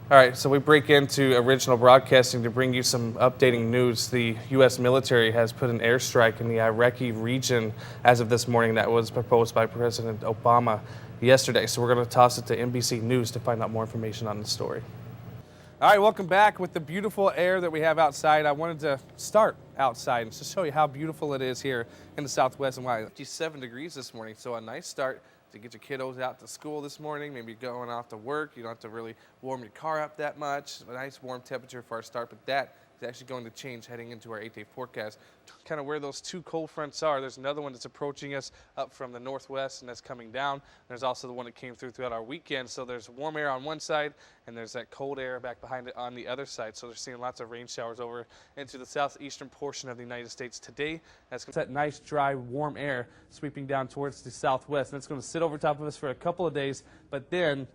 All right, so we break into original broadcasting to bring you some updating news. The U.S. military has put an airstrike in the Iraqi region as of this morning that was proposed by President Obama yesterday. So we're going to toss it to NBC News to find out more information on the story. All right, welcome back. With the beautiful air that we have outside, I wanted to start outside and just show you how beautiful it is here in the Southwest and why 57 degrees this morning. So a nice start to get your kiddos out to school this morning, maybe going off to work. You don't have to really warm your car up that much. A nice warm temperature for our start, but that is actually going to change heading into our 8-day forecast. Kind of where those two cold fronts are, there's another one that's approaching us up from the northwest and that's coming down. There's also the one that came throughout our weekend. So there's warm air on one side and there's that cold air back behind it on the other side. So they're seeing lots of rain showers over into the southeastern portion of the United States today. That's that nice, dry, warm air sweeping down towards the southwest. And it's going to sit over top of us for a couple of days, but then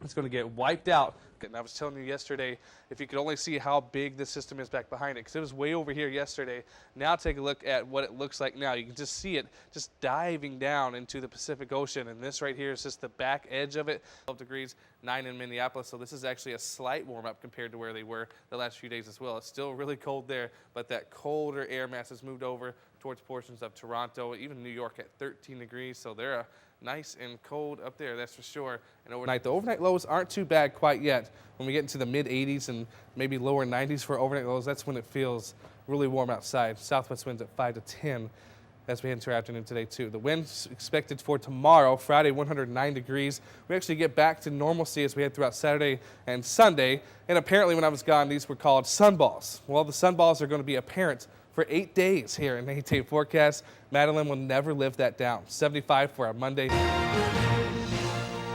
it's going to get wiped out. And I was telling you yesterday, if you could only see how big this system is back behind it, because it was way over here yesterday. Now take a look at what it looks like now. You can just see it just diving down into the Pacific Ocean. And this right here is just the back edge of it. 12 degrees, 9 in Minneapolis. So this is actually a slight warm up compared to where they were the last few days as well. It's still really cold there, but that colder air mass has moved over towards portions of Toronto, even New York at 13 degrees. So they're nice and cold up there, that's for sure. And overnight, the overnight lows aren't too bad quite yet. When we get into the mid 80s and maybe lower 90s for overnight lows, that's when it feels really warm outside. Southwest winds at 5 to 10 as we head into our afternoon today too. The winds expected for tomorrow, Friday, 109 degrees. We actually get back to normalcy as we head throughout Saturday and Sunday. And apparently when I was gone, these were called sunballs. Well, the sunballs are going to be apparent for 8 days here in the 8-day forecast. Madeline will never live that down. 75 for our Monday.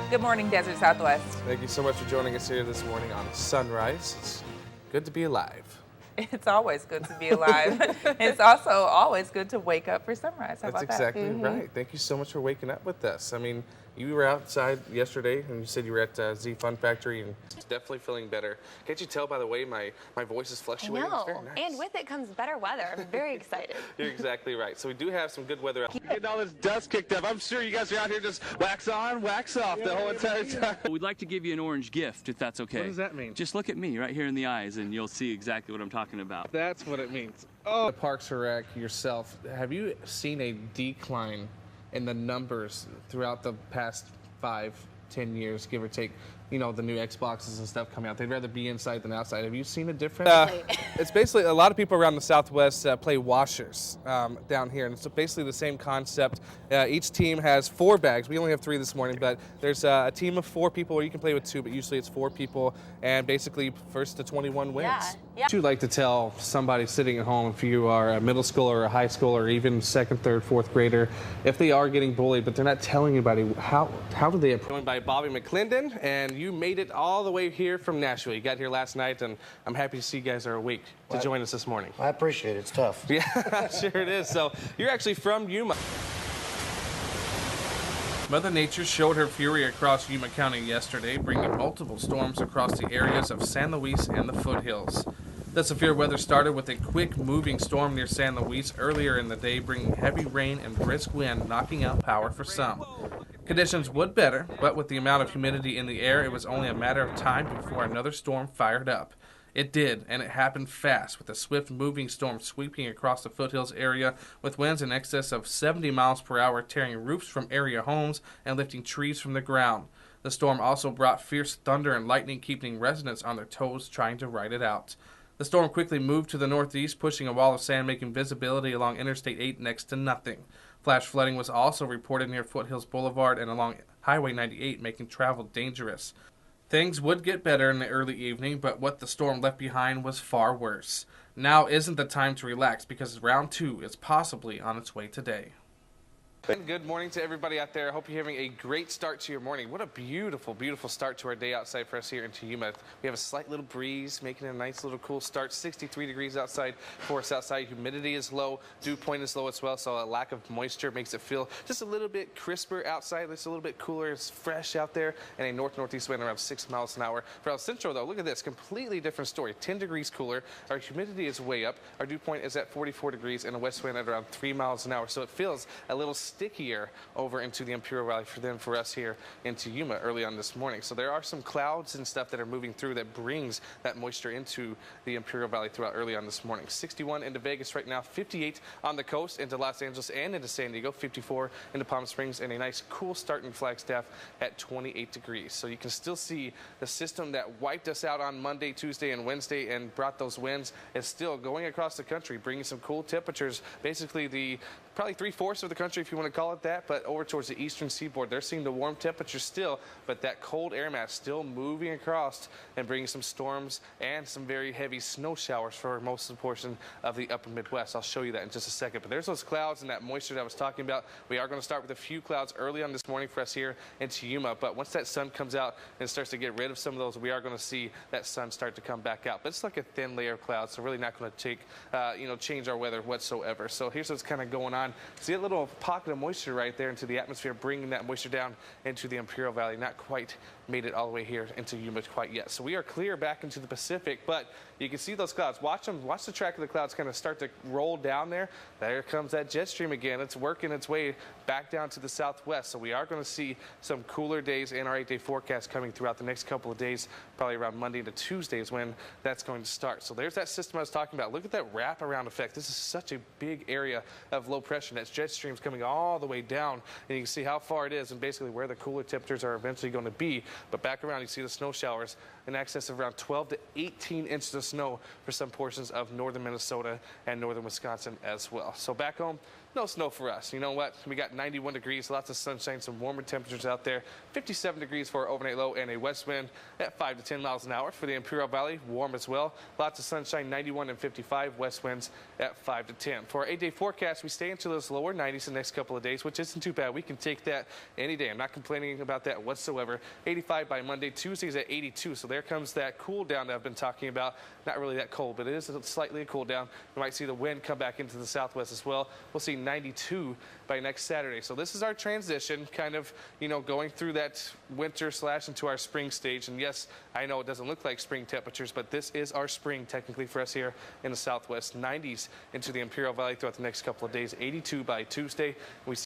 Good morning, Desert Southwest. Thank you so much for joining us here this morning on Sunrise. It's good to be alive. It's always good to be alive. It's also always good to wake up for sunrise. How That's about exactly that? right. Thank you so much for waking up with us. I mean, you were outside yesterday and you said you were at Z Fun Factory and it's definitely feeling better. Can't you tell by the way my voice is fluctuating? I It's very know, nice. and with it comes better weather. I'm very excited. You're exactly right. So we do have some good weather out. Getting all this dust kicked up. I'm sure you guys are out here just wax on, wax off the whole entire time. We'd like to give you an orange gift, if that's okay. What does that mean? Just look at me right here in the eyes, and you'll see exactly what I'm talking about. That's what it means. Oh, Parks and Rec yourself, have you seen a decline in the numbers throughout the past 5-10 years, give or take? You know, the new Xboxes and stuff coming out. They'd rather be inside than outside. Have you seen a difference? It's basically a lot of people around the Southwest play washers down here, and it's basically the same concept. Each team has 4 bags. We only have 3 this morning, but there's a team of 4 people, or you can play with 2, but usually it's 4 people, and basically first to 21 wins. Yeah. What would you like to tell somebody sitting at home, if you are a middle schooler or a high schooler or even 2nd, 3rd, 4th grader, if they are getting bullied, but they're not telling anybody, how do they approach? Joined by Bobby McClendon, and you made it all the way here from Nashville. You got here last night, and I'm happy to see you guys are awake to join us this morning. I appreciate it. It's tough. Yeah, sure it is. So you're actually from Yuma. Mother Nature showed her fury across Yuma County yesterday, bringing multiple storms across the areas of San Luis and the foothills. The severe weather started with a quick-moving storm near San Luis earlier in the day, bringing heavy rain and brisk wind, knocking out power for some. Conditions would better, but with the amount of humidity in the air, it was only a matter of time before another storm fired up. It did, and it happened fast, with a swift-moving storm sweeping across the foothills area with winds in excess of 70 miles per hour, tearing roofs from area homes and lifting trees from the ground. The storm also brought fierce thunder and lightning, keeping residents on their toes trying to ride it out. The storm quickly moved to the northeast, pushing a wall of sand, making visibility along Interstate 8 next to nothing. Flash flooding was also reported near Foothills Boulevard and along Highway 98, making travel dangerous. Things would get better in the early evening, but what the storm left behind was far worse. Now isn't the time to relax, because round 2 is possibly on its way today. And good morning to everybody out there. I hope you're having a great start to your morning. What a beautiful, beautiful start to our day outside for us here in Yuma. We have a slight little breeze, making a nice little cool start. 63 degrees outside for us outside. Humidity is low. Dew point is low as well, so a lack of moisture makes it feel just a little bit crisper outside. It's a little bit cooler. It's fresh out there, and a north-northeast wind around 6 miles an hour. For El Centro, though, look at this. Completely different story. 10 degrees cooler. Our humidity is way up. Our dew point is at 44 degrees, and a west wind at around 3 miles an hour. So it feels a little stickier over into the Imperial Valley for us here into Yuma early on this morning. So there are some clouds and stuff that are moving through that brings that moisture into the Imperial Valley throughout early on this morning. 61 into Vegas right now, 58 on the coast into Los Angeles and into San Diego, 54 into Palm Springs, and a nice cool start in Flagstaff at 28 degrees. So you can still see the system that wiped us out on Monday, Tuesday, and Wednesday and brought those winds is still going across the country, bringing some cool temperatures. Basically, probably 3/4 of the country, if you want to call it that, but over towards the eastern seaboard, they're seeing the warm temperatures still, but that cold air mass still moving across and bringing some storms and some very heavy snow showers for most of the portion of the upper Midwest. I'll show you that in just a second. But there's those clouds and that moisture that I was talking about. We are going to start with a few clouds early on this morning for us here into Yuma, but once that sun comes out and starts to get rid of some of those, we are going to see that sun start to come back out. But it's like a thin layer of clouds, so really not going to take, change our weather whatsoever. So here's what's kind of going on. See a little pocket of moisture right there into the atmosphere, bringing that moisture down into the Imperial Valley. Not quite made it all the way here into Yuma quite yet. So we are clear back into the Pacific, but you can see those clouds. Watch them. Watch the track of the clouds kind of start to roll down there. There comes that jet stream again. It's working its way back down to the southwest. So we are going to see some cooler days in our 8-day forecast coming throughout the next couple of days, probably around Monday to Tuesday is when that's going to start. So there's that system I was talking about. Look at that wraparound effect. This is such a big area of low pressure. That's jet streams coming all the way down, and you can see how far it is and basically where the cooler temperatures are eventually going to be. But back around, you see the snow showers in excess of around 12 to 18 inches of snow for some portions of northern Minnesota and northern Wisconsin as well. So back home, no snow for us. You know what? We got 91 degrees, lots of sunshine, some warmer temperatures out there. 57 degrees for our overnight low and a west wind at 5 to 10 miles an hour for the Imperial Valley. Warm as well. Lots of sunshine, 91 and 55. West winds at 5 to 10. For our 8-day forecast, we stay into those lower 90s the next couple of days, which isn't too bad. We can take that any day. I'm not complaining about that whatsoever. 85 by Monday. Tuesday's at 82. So there comes that cool down that I've been talking about. Not really that cold, but it is slightly a cool down. We might see the wind come back into the southwest as well. We'll see 92 by next Saturday. So this is our transition, kind of, going through that winter / into our spring stage. And yes, I know it doesn't look like spring temperatures, but this is our spring technically for us here in the southwest. 90s into the Imperial Valley throughout the next couple of days. 82 by Tuesday. We